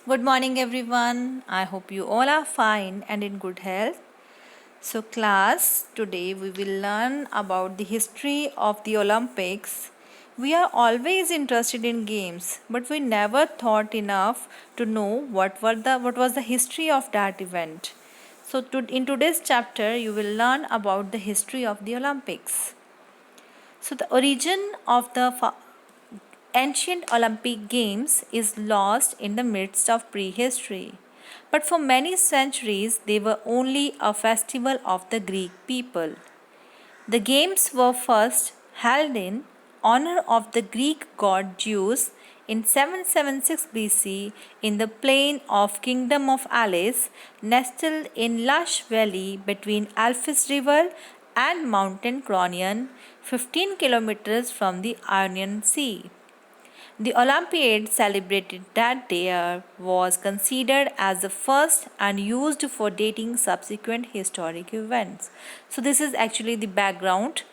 Good morning, everyone. I hope you all are fine and in good health. So, class, today we will learn about the history of the Olympics. We are always interested in games, but we never thought enough to know what was the history of that event. So, in today's chapter, you will learn about the history of the Olympics. So, the origin of the ancient Olympic Games is lost in the midst of prehistory. But for many centuries, they were only a festival of the Greek people. The games were first held in honor of the Greek god Zeus in 776 BC in the plain of Kingdom of Alice, nestled in lush valley between Alpheus River and Mountain Kronion, 15 kilometers from the Ionian Sea. The Olympiad celebrated that year was considered as the first and used for dating subsequent historic events. So this is actually the background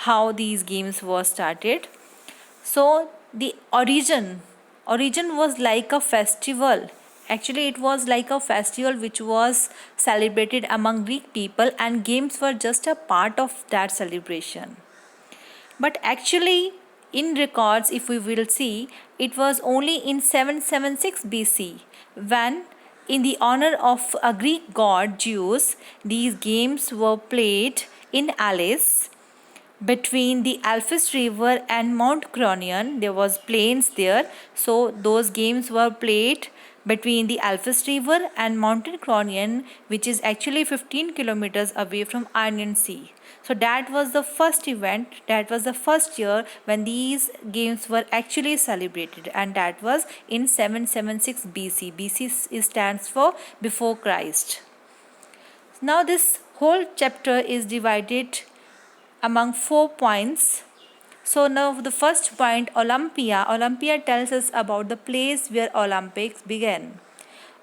how these games were started. So the origin was like a festival. Actually it was like a festival which was celebrated among Greek people, and games were just a part of that celebration. But actually, in records, if we will see, it was only in 776 BC when, in the honor of a Greek god Zeus, these games were played in Alice between the Alpheus River and Mount Kronion. There was plains there, so those games were played between the Alpheus River and Mountain Kronion, which is actually 15 kilometers away from Ionian Sea. So that was the first event, that was the first year when these games were actually celebrated, and that was in 776 BC. BC stands for before Christ. Now this whole chapter is divided among 4 points. So now the first point, Olympia. Olympia tells us about the place where Olympics began.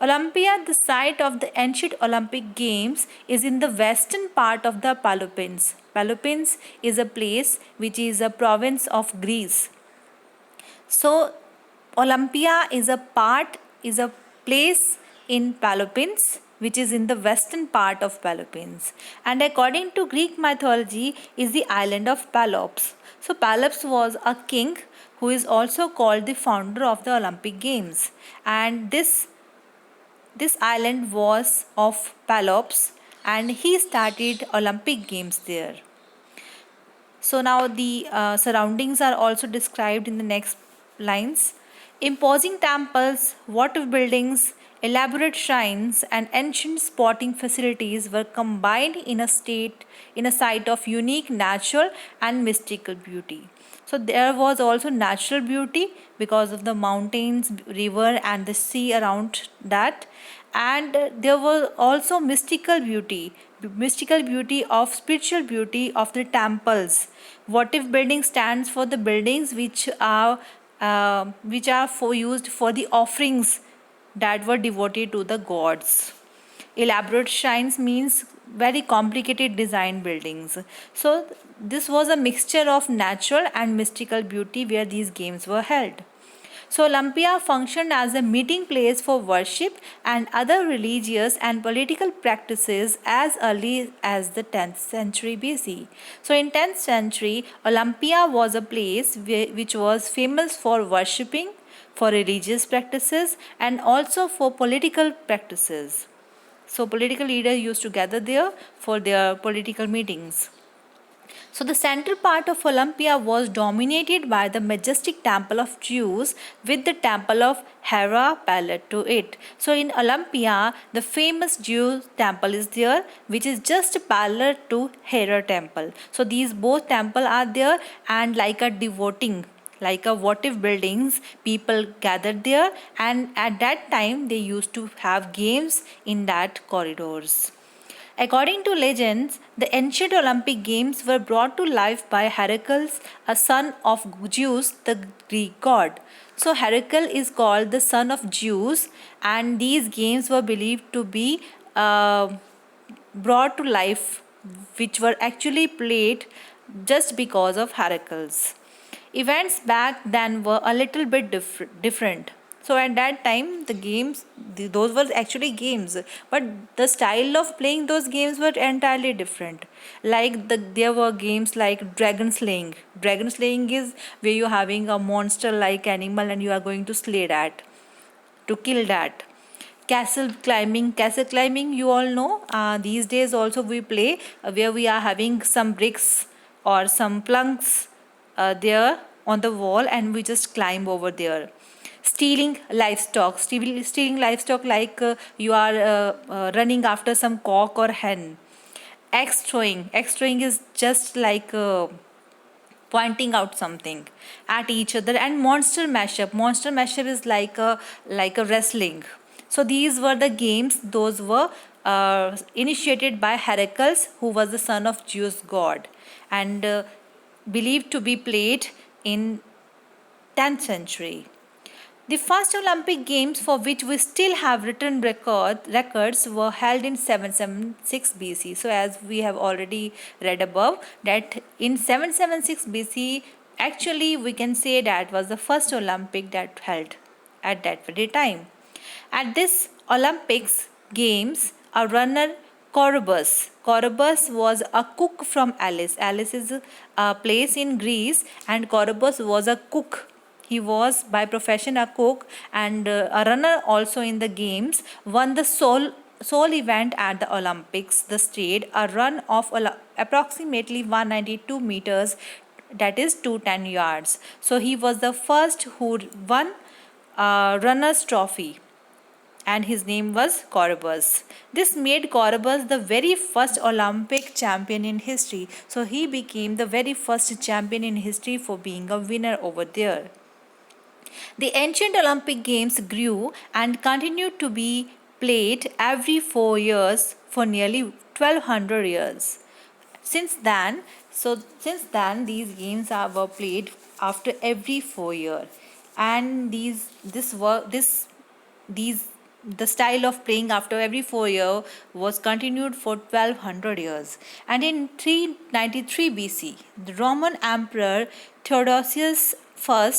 Olympia, the site of the ancient Olympic Games, is in the western part of the Peloponnese. Peloponnese is a place which is a province of Greece. So Olympia is a place in Peloponnese, which is in the western part of Peloponnese, and according to Greek mythology is the island of Pelops. So Pelops was a king who is also called the founder of the Olympic Games, and this island was of Pelops, and he started Olympic Games there. So now the surroundings are also described in the next lines. Imposing temples, water buildings, elaborate shrines, and ancient sporting facilities were combined in a site of unique natural and mystical beauty. So there was also natural beauty because of the mountains, river, and the sea around that, and there was also mystical beauty of spiritual beauty of the temples. Votive building stands for the buildings which are for used for the offerings that were devoted to the gods. Elaborate shrines means very complicated design buildings. So this was a mixture of natural and mystical beauty where these games were held. So Olympia functioned as a meeting place for worship and other religious and political practices as early as the 10th century BC. So in 10th century, Olympia was a place which was famous for worshipping, for religious practices, and also for political practices. So political leaders used to gather there for their political meetings. So the central part of Olympia was dominated by the majestic temple of Zeus with the temple of Hera parallel to it. So in Olympia, the famous Zeus temple is there, which is just parallel to Hera temple. So these both temple are there, and like a votive buildings, people gathered there, and at that time they used to have games in that corridors. According to legends, the ancient Olympic Games were brought to life by Heracles, a son of Zeus, the Greek god. So, Heracles is called the son of Zeus, and these games were believed to be brought to life, which were actually played just because of Heracles. Events back then were a little bit different. So at that time, the games, those were actually games, but the style of playing those games were entirely different. Like there were games like dragon slaying. Dragon slaying is where you're having a monster-like animal and you are going to slay that, to kill that. Castle climbing, you all know. These days also we play where we are having some bricks or some planks there on the wall and we just climb over there. Stealing livestock like you are running after some cock or hen. Axe throwing is just like pointing out something at each other. And monster mashup is like a wrestling. So these were the games. Those were initiated by Heracles, who was the son of Zeus god, and believed to be played in 10th century. The first Olympic Games for which we still have written records were held in 776 BC. So, as we have already read above, that in 776 BC, actually we can say that was the first Olympic that held at that very time. At this Olympics Games, a runner Corybus was a cook from Alice. Alice is a place in Greece, and Corybus was a cook. He was by profession a cook and a runner also in the games. Won the sole event at the Olympics. The stage a run of approximately 192 meters, that is 210 yards. So he was the first who won a runner's trophy and his name was Corybus. This made Corybus the very first Olympic champion in history. So he became the very first champion in history for being a winner over there. The ancient Olympic Games grew and continued to be played every 4 years for nearly 1200 years. Since then, these games were played after every 4 year, and these the style of playing after every 4 year was continued for 1200 years. And in 393 BC, the Roman Emperor Theodosius I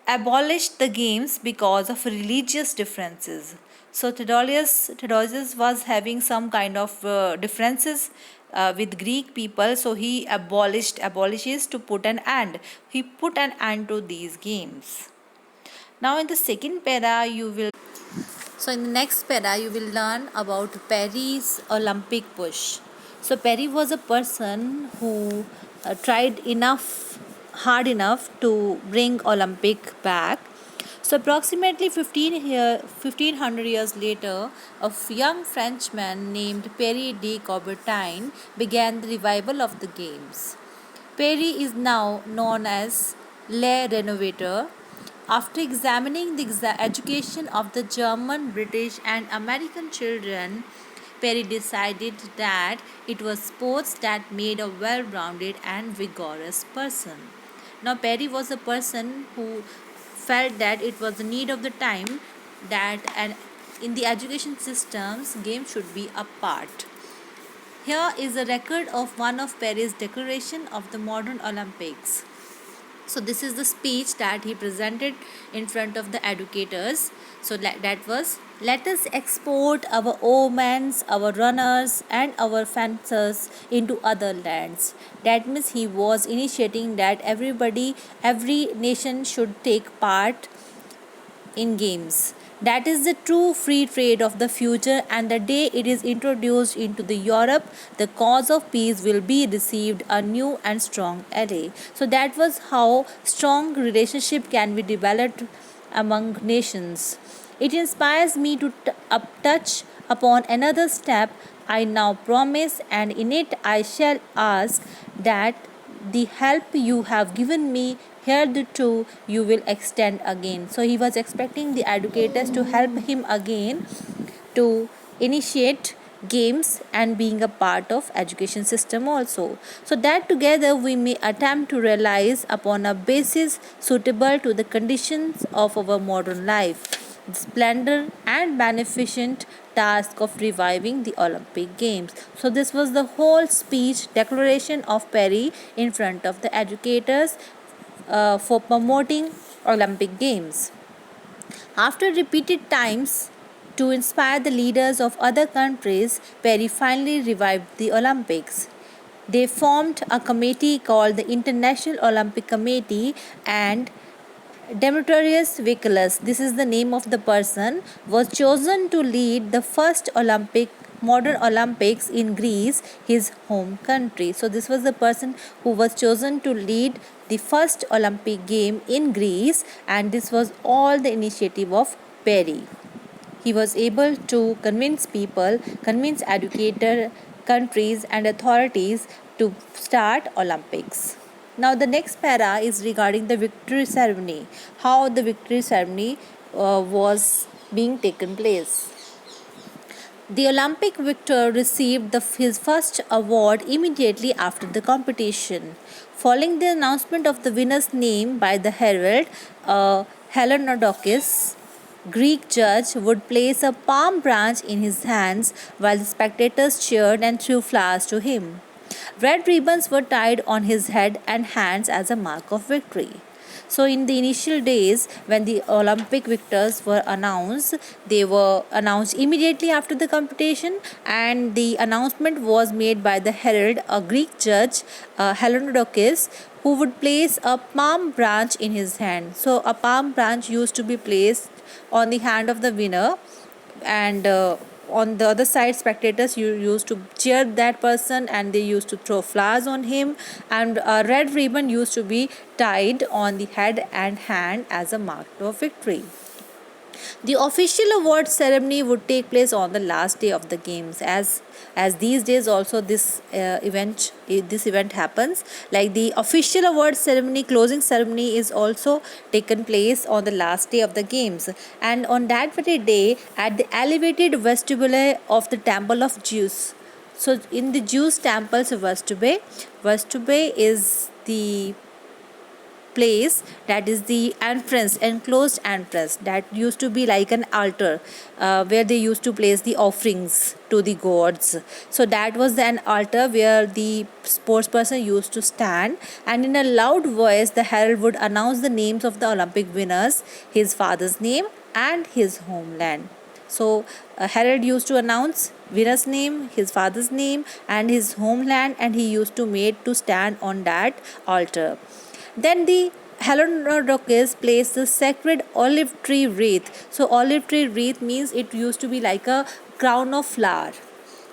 abolished the games because of religious differences. So Theodosius was having some kind of differences with Greek people, so he abolishes to put an end. He put an end to these games. Now in the second para you will so in the next para you will learn about Perry's Olympic push. So Perry was a person who tried hard enough to bring Olympic back. So approximately 1500 years later, a young Frenchman named Perry de Coubertin began the revival of the games. Perry is now known as Le Renovator. After examining the education of the German, British, and American children, Perry decided that it was sports that made a well rounded and vigorous person. Now, Perry was a person who felt that it was the need of the time that in the education systems, games should be a part. Here is a record of one of Perry's declaration of the modern Olympics. So this is the speech that he presented in front of the educators. So that was, let us export our omens, our runners and our fencers into other lands. That means he was initiating that every nation should take part in games. That is the true free trade of the future, and the day it is introduced into the Europe, the cause of peace will be received a new and strong ally. So that was how strong relationship can be developed among nations. It inspires me to touch upon another step I now promise, and in it I shall ask that the help you have given me hitherto you will extend again. So he was expecting the educators to help him again to initiate games and being a part of education system also, so that together we may attempt to realize upon a basis suitable to the conditions of our modern life the splendor and beneficent task of reviving the Olympic Games. So this was the whole speech declaration of Perry in front of the educators for promoting Olympic Games. After repeated times to inspire the leaders of other countries, Perry finally revived the Olympics. They formed a committee called the International Olympic Committee, and Demetrius Viculus, this is the name of the person, was chosen to lead the first modern Olympics in Greece, his home country. So this was the person who was chosen to lead the first Olympic game in Greece, and this was all the initiative of Perry. He was able to convince people, convince educator countries and authorities to start Olympics. Now the next para is regarding the victory ceremony, how the victory ceremony was being taken place. The Olympic victor received his first award immediately after the competition. Following the announcement of the winner's name by the herald, Helionodokis, Greek judge would place a palm branch in his hands while the spectators cheered and threw flowers to him. Red ribbons were tied on his head and hands as a mark of victory. So, in the initial days, when the Olympic victors were announced, they were announced immediately after the competition, and the announcement was made by the herald, a Greek judge, Helionodokis, who would place a palm branch in his hand. So, a palm branch used to be placed on the hand of the winner, and on the other side spectators used to cheer that person, and they used to throw flowers on him, and a red ribbon used to be tied on the head and hand as a mark of victory. The official award ceremony would take place on the last day of the games, as these days also this event happens. Like the official award ceremony, closing ceremony is also taken place on the last day of the games, and on that very day at the elevated vestibule of the Temple of Zeus. So in the Jews temples vestibule is the place, that is the entrance, enclosed entrance, that used to be like an altar, where they used to place the offerings to the gods. So that was an altar where the sports person used to stand, and in a loud voice the herald would announce the names of the Olympic winners, his father's name and his homeland. So herald used to announce winner's name, his father's name and his homeland, and he used to made to stand on that altar. Then the Helionodokis placed the sacred olive tree wreath. So olive tree wreath means it used to be like a crown of flower.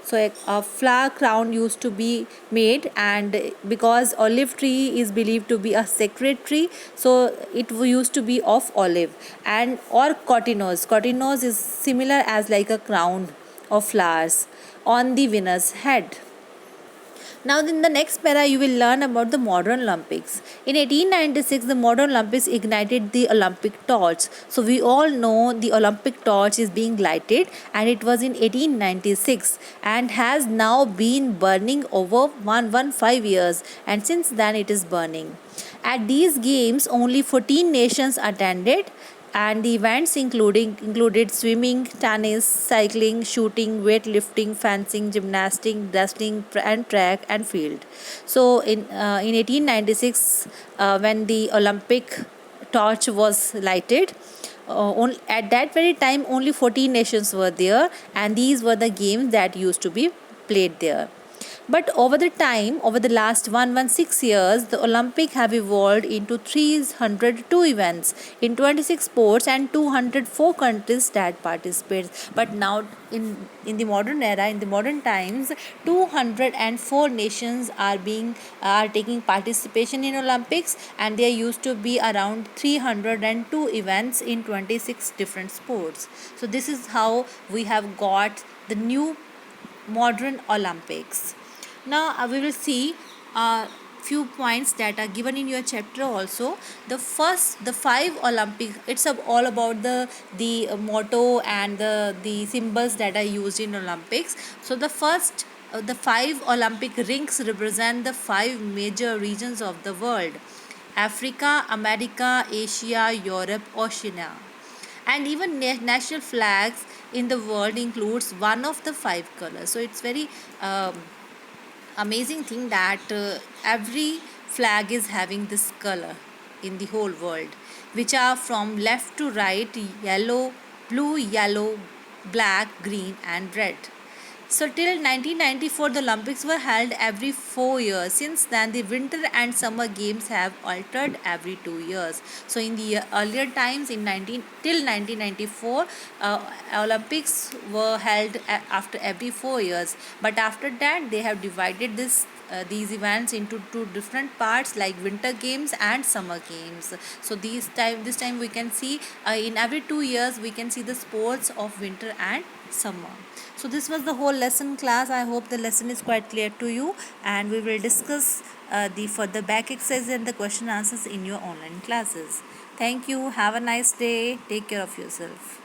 So a flower crown used to be made, and because olive tree is believed to be a sacred tree, so it used to be of olive, and or cotinos. Cotinos is similar as like a crown of flowers on the winner's head. Now, in the next para, you will learn about the modern Olympics. In 1896, the modern Olympics ignited the Olympic torch. So, we all know the Olympic torch is being lighted, and it was in 1896 and has now been burning over 115 years, and since then it is burning. At these games, only 14 nations attended, and the events included swimming, tennis, cycling, shooting, weightlifting, fencing, gymnastics, wrestling, and track and field. So in 1896, when the Olympic torch was lighted, at that very time only 14 nations were there, and these were the games that used to be played there. But over the time, over the last 116 years, the Olympic have evolved into 302 events in 26 sports and 204 countries that participate. But now, in the modern era, in the modern times, 204 nations are taking participation in Olympics, and there used to be around 302 events in 26 different sports. So this is how we have got the new modern Olympics. Now we will see a few points that are given in your chapter also. The five Olympic, it's all about the motto and the symbols that are used in Olympics. So the five Olympic rings represent the five major regions of the world: Africa, America, Asia, Europe, Oceania. And even national flags in the world includes one of the five colors. So it's very amazing thing that every flag is having this color in the whole world. which are from left to right: yellow, blue, yellow, black, green, and red. So till 1994, the Olympics were held every 4 years. Since then, the Winter and Summer Games have altered every 2 years. So in the earlier times, in 19 till 1994, Olympics were held after every 4 years. But after that, they have divided these events into two different parts, like Winter Games and Summer Games. So this time we can see, in every 2 years we can see the sports of winter and summer. So this was the whole lesson, class. I hope the lesson is quite clear to you, and we will discuss the further back exercises and the question answers in your online classes. Thank you. Have a nice day. Take care of yourself.